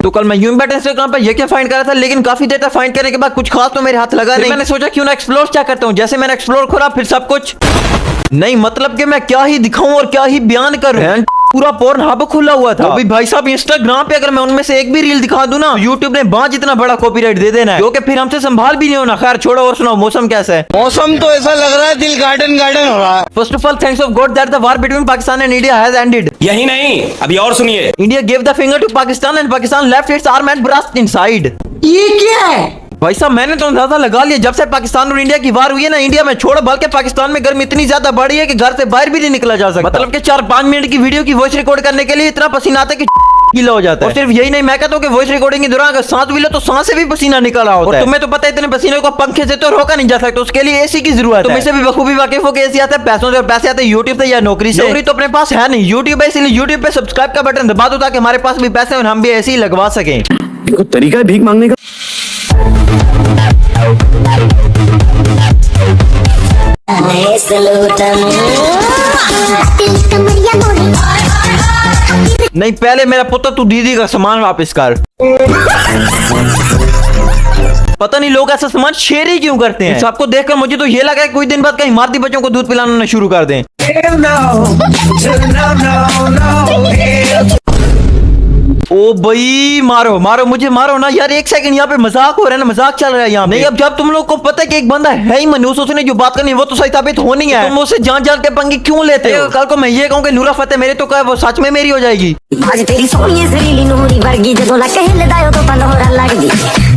तो कल मैं यूं बैठे इंस्टाग्राम पे ये क्या फाइंड कर रहा था, लेकिन काफी देर तक फाइंड करने के बाद कुछ खास तो मेरे हाथ लगा नहीं। मैंने सोचा क्यों ना एक्सप्लोर क्या करता हूँ। जैसे मैंने एक्सप्लोर खोला फिर सब कुछ नहीं, मतलब कि मैं क्या ही दिखाऊं और क्या ही बयान करूं। पूरा पोर्न हब खुला हुआ था। अभी भाई साहब इंस्टाग्राम पे अगर मैं उनमें से एक भी रील दिखा दूं ना, यूट्यूब ने बांझ इतना बड़ा कॉपीराइट दे देना है, क्योंकि फिर हमसे संभाल भी नहीं होना। खैर छोड़ो और सुनाओ, मौसम कैसा है? मौसम तो ऐसा लग रहा है दिल गार्डन गार्डन हो रहा है। First of all thanks of God that the war between Pakistan and India has ended. यही नहीं, अभी और सुनिए। India give the finger to Pakistan and Pakistan left its arm and blast inside. ये क्या है भाई साहब मैंने तो अंदाजा लगा लिया, जब से पाकिस्तान और इंडिया की वार हुई है ना, इंडिया में छोड़ बल्कि पाकिस्तान में गर्मी इतनी ज्यादा बढ़ी है कि घर से बाहर भी नहीं निकला जा सकता। मतलब कि 4-5 मिनट की वीडियो की वॉइस रिकॉर्ड करने के लिए इतना पसीना आता है कि गीला हो जाता है। और सिर्फ यही नहीं, मैं कहता हूँ कि वॉइस रिकॉर्डिंग के दौरान अगर सांस भी लो तो सांस से भी पसीना निकल रहा होता है। तुम्हें तो पता है इतने पसीने को पंखे से तो रोका नहीं जा सकता, उसके लिए एसी की जरूरत है। तुम इससे भी बखूबी वाकिफ हो कि एसी आता है पैसों से, और पैसे आते हैं यूट्यूब से या नौकरी से। नौकरी तो अपने पास है नहीं, यूट्यूब है, इसलिए यूट्यूब पे सब्सक्राइब का बटन दबा दो ताकि हमारे पास भी पैसे और हम भी एसी लगवा सकें। देखो तरीका है भीख मांगने का। नहीं पहले मेरा पुत्र तू दीदी का सामान वापस कर। पता नहीं लोग ऐसा सामान शेयर ही क्यों करते हैं। सबको देखकर मुझे तो ये लगा है कोई दिन बाद कहीं मारती बच्चों को दूध पिलाना शुरू कर दें। ओ भाई मारो मारो मुझे मारो ना यार, एक सेकंड यहाँ पे मजाक हो रहा है ना, मजाक चल रहा है यहाँ नहीं। अब जब तुम लोग को पता है कि एक बंदा है ही मनूस, उसने जो बात करनी है वो तो सही साबित होनी है, तुम उससे जान जान के पंगे क्यों लेते हो? कल को मैं ये कहूँ कि नूरा फतेह मेरे तो क्या वो सच में मेरी हो जाएगी। आज तेरी सोहनी सरीली नूरी वर्गी जदों ला कहल दायो तो पंदोरा लगदी।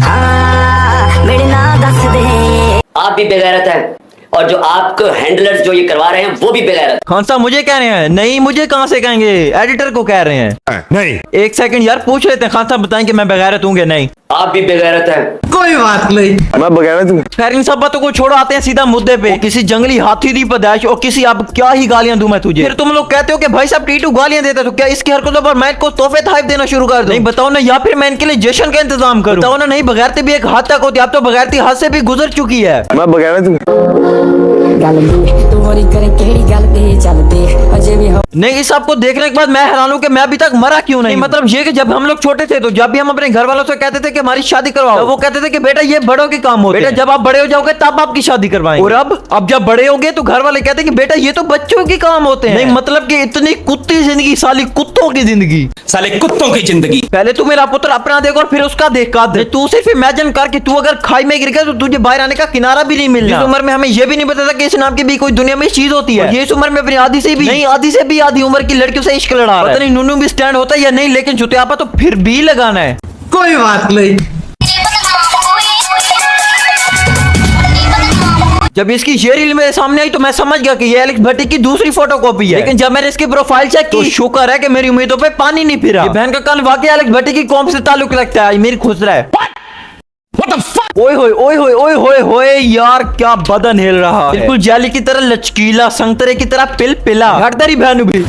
हां मेरे ना दस दे। आप भी बेगैरत हैं और जो आपको हैंडलर्स जो ये करवा रहे हैं वो भी बेगैरत। खान साहब मुझे कह रहे हैं? नहीं मुझे कहां से कहेंगे, एडिटर को कह रहे हैं। नहीं एक सेकंड यार पूछ लेते हैं, खान साहब बताएं कि मैं बेगैरत हूँ कि नहीं। आप भी बेगैरत हैं। कोई बात नहीं, मैं बेगैरत हूँ। खैर इन सब बातों को छोड़ो, आते हैं सीधा मुद्दे पे। किसी जंगली हाथी दी पैदाइश और किसी अब क्या ही गालियां दूं मैं तुझे। फिर तुम लोग कहते हो कि भाई साहब टीटू गालियां देता है, तो क्या इसकी हरकतों पर मैं इनको तोहफे तहफ देना शुरू कर दूं? नहीं बताओ ना, या फिर मैं इनके लिए जश्न का इंतजाम करूं? बताओ ना। नहीं बगैरती भी एक हद तक होती है, अब तो बगैरती हद से भी गुजर चुकी है। मैं बेगैरत हूँ। नहीं इस आपको देखने के बाद मैं हैरान हूँ कि मैं अभी तक मरा क्यों नहीं। मतलब ये कि जब हम लोग छोटे थे तो जब भी हम अपने घर वालों से कहते थे कि हमारी शादी करवाओ, तो वो कहते थे कि बेटा ये बड़ों के काम होते हैं, बेटा जब आप बड़े हो जाओगे तब आपकी शादी करवाएंगे। और अब जब बड़े होगे तो घर वाले कहते हैं कि बेटा ये तो बच्चों के काम होते हैं। नहीं मतलब कि इतनी कुत्ती जिंदगी, साली कुत्तों की जिंदगी, साले कुत्तों की जिंदगी। पहले तू मेरा पुत्र अपना देख और फिर उसका देख का दे। तू सिर्फ इमेजिन कर कि तू अगर खाई में गिर गया तो तुझे बाहर आने का किनारा भी नहीं मिलना। इस उम्र में हमें ये भी नहीं पता था कि इस नाम की भी कोई दुनिया में चीज होती है। ये इस उम्र में अपनी आधी से भी नहीं, आधी से भी आधी उम्र की लड़कियों से इश्क लड़ा रहा है। पता नहीं नूनू भी स्टैंड होता है या नहीं, लेकिन जुतियापा तो फिर भी लगाना है। कोई बात नहीं। जब इसकी ये रील मेरे सामने आई तो मैं समझ गया कि ये एलेक्स भट्टी की दूसरी फोटो कॉपी है, लेकिन जब मैंने इसकी प्रोफाइल चेक की तो शुक्र है कि मेरी उम्मीदों पे पानी नहीं फिरा। ये बहन का कान वाकई एलेक्स भट्टी की कौम से ताल्लुक लगता है, मेरी खुश रहा है। ओए होए ओए होए ओए होए होए यार क्या बदन हिल रहा है, बिल्कुल जाली की तरह लचकीला, संतरे की तरह पिल पिला। हटदरी बहन भी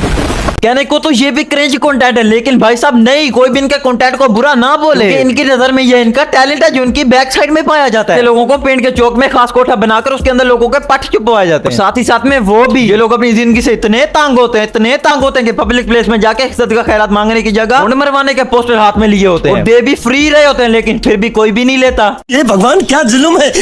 कहने को तो ये भी क्रेज कंटेंट है, लेकिन भाई साहब नहीं, कोई भी इनके कंटेंट को बुरा ना बोले। इनकी नजर में ये इनका टैलेंट है जो इनकी बैक साइड में पाया जाता है। लोगों को पेंट के चौक में खास कोठा बनाकर उसके अंदर लोगों के पट छुपवाए जाते हैं। साथ ही साथ में वो भी ये लोग अपनी जिंदगी से इतने तांग होते हैं, इतने तांग होते हैं कि पब्लिक प्लेस में जाके सदका खैरात मांगने की जगह उन्हें मरवाने के पोस्टर हाथ में लिए होते हैं। दे भी फ्री रहे होते हैं, लेकिन फिर भी कोई भी नहीं लेता। ये भगवान क्या जुल्म है।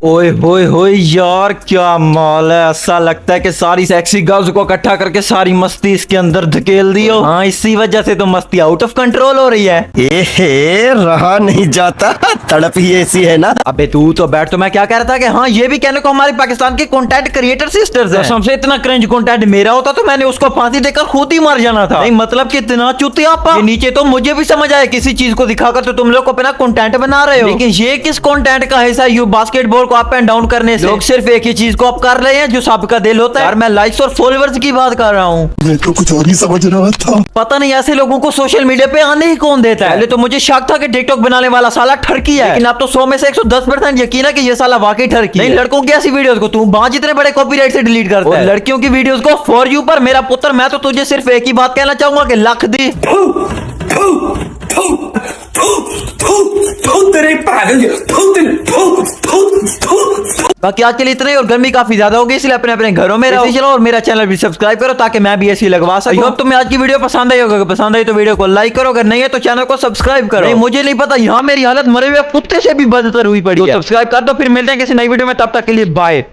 ओए होए होए यार क्या माल है, ऐसा लगता है कि सारी सेक्सी गर्ल्स को इकट्ठा करके सारी मस्ती इसके अंदर धकेल दी हो। हाँ इसी वजह से तो मस्ती आउट ऑफ कंट्रोल हो रही है। रहा नहीं जाता, तड़प ही ऐसी है ना। अबे तू तो बैठ। तो मैं क्या कह रहा था कि हाँ ये भी कहने को हमारे पाकिस्तान के कंटेंट क्रिएटर सिस्टर्स हैं। सबसे इतना क्रिंज कंटेंट मेरा होता तो मैंने उसको फांसी देकर खुद ही मर जाना था। नहीं मतलब कि इतना चुतियापा। नीचे तो मुझे भी समझ आया किसी चीज को दिखाकर तो तुम लोग को अपना कंटेंट बना रहे हो, लेकिन ये किस कंटेंट का हिस्सा? यू बास्केटबॉल को अप एंड डाउन करने से लोग सिर्फ एक ही चीज को अप कर रहे हैं जो सबका दिल होता है। यार मैं लाइक्स और फॉलोअर्स की बात कर रहा हूँ। मैं तो कुछ और ही समझ रहा था। पता नहीं ऐसे लोगों को सोशल मीडिया पे आने ही कौन देता है। पहले तो मुझे शक था कि टिकटॉक बनाने वाला साला ठरकी है, लेकिन अब तो 100 में से 110% यकीन है कि ये साला वाकई ठरकी है। नहीं लड़कों की ऐसी वीडियोस को तू बांझ इतने बड़े कॉपीराइट से डिलीट करता है, लड़कियों की वीडियोस को फॉर यू पर। मेरा पुत्र मैं तो तुझे सिर्फ एक ही बात कहना चाहूंगा कि लख दी तेरे पागल बाकी आज के लिए इतना ही, और गर्मी काफी ज्यादा होगी इसलिए अपने अपने घरों में रहो। चलो और मेरा चैनल भी सब्सक्राइब करो ताकि मैं भी ऐसी लगवा सकूं। अब तुम्हें आज की वीडियो पसंद आई होगा, अगर पसंद आई तो वीडियो को लाइक करो, अगर नहीं है तो चैनल को सब्सक्राइब करो। नहीं, मुझे नहीं पता, यहाँ मेरी हालत मरे हुए कुत्ते से भी बदतर हुई पड़ी है। सब्सक्राइब कर दो, फिर मिलते हैं किसी नई वीडियो में, तब तक के लिए बाय।